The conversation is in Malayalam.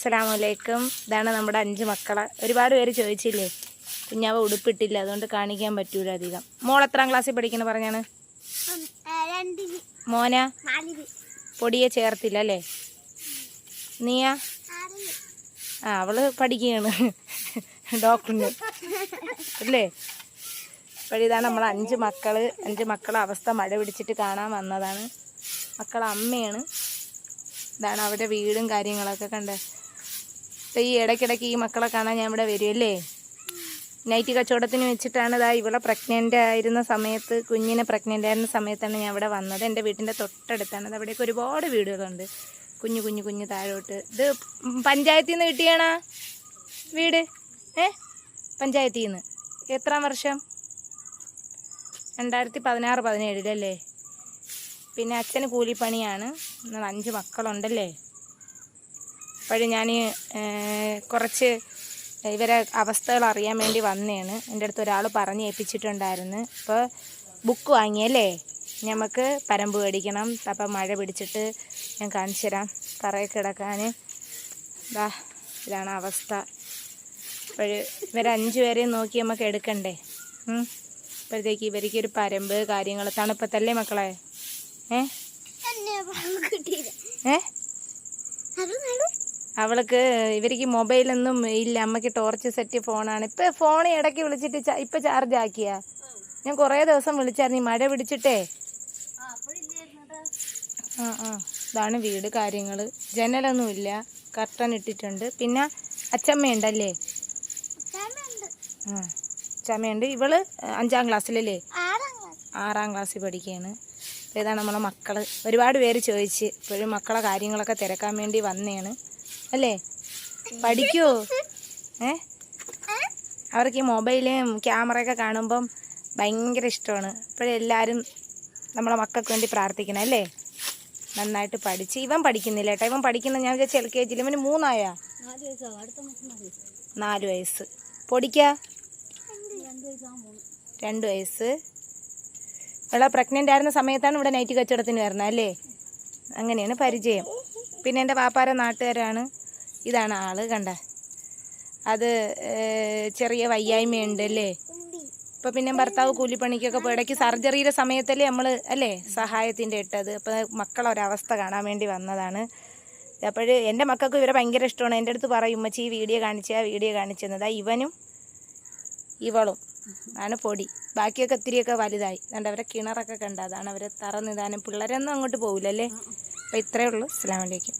അസ്സലാമലൈക്കും. ഇതാണ് നമ്മുടെ 5 മക്കളെ. ഒരുപാട് പേര് ചോദിച്ചില്ലേ കുഞ്ഞാവ ഉടുപ്പിട്ടില്ല, അതുകൊണ്ട് കാണിക്കാൻ പറ്റൂല അധികം. മോൾ എത്രാം ക്ലാസ്സിൽ പഠിക്കുന്നു പറഞ്ഞാണ്? മോന പൊടിയെ ചേർത്തില്ല അല്ലേ? നീയാ? അവള് പഠിക്കുകയാണ് ഡോക്ടറിന് അല്ലേ? അപ്പോഴിതാണ് നമ്മൾ 5 മക്കള്. 5 മക്കളെ അവസ്ഥ മഴ പിടിച്ചിട്ട് കാണാൻ വന്നതാണ്. മക്കളെ അമ്മയാണ്. ഇതാണ് അവരുടെ വീടും കാര്യങ്ങളൊക്കെ കണ്ടേ. ഈ ഇടയ്ക്കിടയ്ക്ക് ഈ മക്കളെ കാണാൻ ഞാൻ ഇവിടെ വരുമല്ലേ. നൈറ്റ് കച്ചവടത്തിന് വെച്ചിട്ടാണ് ഇവളെ പ്രഗ്നൻ്റ് ആയിരുന്ന സമയത്ത്, കുഞ്ഞിനെ പ്രഗ്നൻ്റ് ആയിരുന്ന സമയത്താണ് ഞാൻ ഇവിടെ വന്നത്. എൻ്റെ വീട്ടിൻ്റെ തൊട്ടടുത്താണ്. അത് അവിടേക്ക് ഒരുപാട് വീടുകളുണ്ട്, കുഞ്ഞു കുഞ്ഞു കുഞ്ഞു താഴോട്ട്. ഇത് പഞ്ചായത്തിൽ നിന്ന് കിട്ടിയാണാ വീട്? പഞ്ചായത്തിൽ നിന്ന്. എത്രാം വർഷം? 2016-17 പിന്നെ അച്ഛന് കൂലിപ്പണിയാണ്. 5 മക്കളുണ്ടല്ലേ. അപ്പോഴും ഞാൻ കുറച്ച് ഇവരെ അവസ്ഥകൾ അറിയാൻ വേണ്ടി വന്നതാണ്. എൻ്റെ അടുത്ത് ഒരാൾ പറഞ്ഞ് ഏൽപ്പിച്ചിട്ടുണ്ടായിരുന്നു. അപ്പോൾ ബുക്ക് വാങ്ങിയല്ലേ, നമുക്ക് പരമ്പ് മേടിക്കണം. അപ്പം മഴ പിടിച്ചിട്ട് ഞാൻ കാണിച്ചു തരാം. തറയിൽ കിടക്കാൻ ഇതാണ് അവസ്ഥ. അപ്പോൾ ഇവരെ 5 പേരെയും നോക്കി നമുക്ക് എടുക്കണ്ടേ. അപ്പോഴത്തേക്ക് ഇവർക്ക് ഒരു പരമ്പ് കാര്യങ്ങൾ, തണുപ്പത്തല്ലേ മക്കളെ? അവൾക്ക് ഇവർക്ക് മൊബൈലൊന്നും ഇല്ല. അമ്മയ്ക്ക് ടോർച്ച് സെറ്റ് ഫോണാണ്. ഇപ്പം ഫോൺ ഇടയ്ക്ക് വിളിച്ചിട്ട് ഇപ്പം ചാർജ് ആക്കിയാ. ഞാൻ കുറേ ദിവസം വിളിച്ചായിരുന്നു ഈ മഴ പിടിച്ചിട്ടേ. ഇതാണ് വീട് കാര്യങ്ങൾ. ജനലൊന്നുമില്ല, കർട്ടൻ ഇട്ടിട്ടുണ്ട്. പിന്നെ അച്ചമ്മയുണ്ടല്ലേ? അച്ചമ്മയുണ്ട്. ഇവള് 5ാം ക്ലാസ്സിലല്ലേ? 6ാം ക്ലാസ്സിൽ പഠിക്കുകയാണ്. ഇതാണ് നമ്മളെ മക്കൾ. ഒരുപാട് പേര് ചോദിച്ച്. ഇപ്പോഴും മക്കളെ കാര്യങ്ങളൊക്കെ തിരക്കാൻ വേണ്ടി വന്നതാണ് അല്ലേ. പഠിക്കുമോ? അവർക്ക് ഈ മൊബൈലും ക്യാമറയൊക്കെ കാണുമ്പം ഭയങ്കര ഇഷ്ടമാണ്. ഇപ്പോഴെല്ലാവരും നമ്മളെ മക്കൾക്ക് വേണ്ടി പ്രാർത്ഥിക്കണം അല്ലേ. നന്നായിട്ട് പഠിച്ച്. ഇവൻ പഠിക്കുന്നില്ല കേട്ടോ. ഇവൻ പഠിക്കുന്ന ഞാൻ വിചാരിച്ച LKG. ഇവന് 3 ആയാ? 4 വയസ്സ്. പൊടിക്കാ 2 വയസ്സ്. ഇവളെ പ്രഗ്നൻ്റ് ആയിരുന്ന സമയത്താണ് ഇവിടെ നൈറ്റ് കച്ചവടത്തിന് വരണം അല്ലേ. അങ്ങനെയാണ് പരിചയം. പിന്നെ എൻ്റെ പാപ്പാരെ നാട്ടുകാരാണ്. ഇതാണ് ആള് കണ്ട. അത് ചെറിയ വയ്യായ്മയുണ്ട് അല്ലേ. ഇപ്പം പിന്നെ ഭർത്താവ് കൂലിപ്പണിക്കൊക്കെ പോയി. ഇടയ്ക്ക് സർജറിയുടെ സമയത്തല്ലേ നമ്മൾ അല്ലേ സഹായത്തിൻ്റെ ഇട്ടത്. അപ്പോൾ മക്കളൊരവസ്ഥ കാണാൻ വേണ്ടി വന്നതാണ്. അപ്പോൾ എൻ്റെ മക്കൾക്ക് ഇവരെ ഭയങ്കര ഇഷ്ടമാണ്. എൻ്റെ അടുത്ത് പറയും ഉമ്മച്ചി ഈ വീഡിയോ കാണിച്ചെന്നതാ. ഇവനും ഇവളും ആണ് പൊടി. ബാക്കിയൊക്കെ ഇത്തിരിയൊക്കെ വലുതായി. അതുകൊണ്ട് അവരെ കിണറൊക്കെ കണ്ട. അതാണ് അവരെ തറ നിധാനം. പിള്ളേരൊന്നും അങ്ങോട്ട് പോകില്ലല്ലേ. അപ്പോൾ ഇത്രയേ ഉള്ളൂ. അസ്സലാമു അലൈക്കും.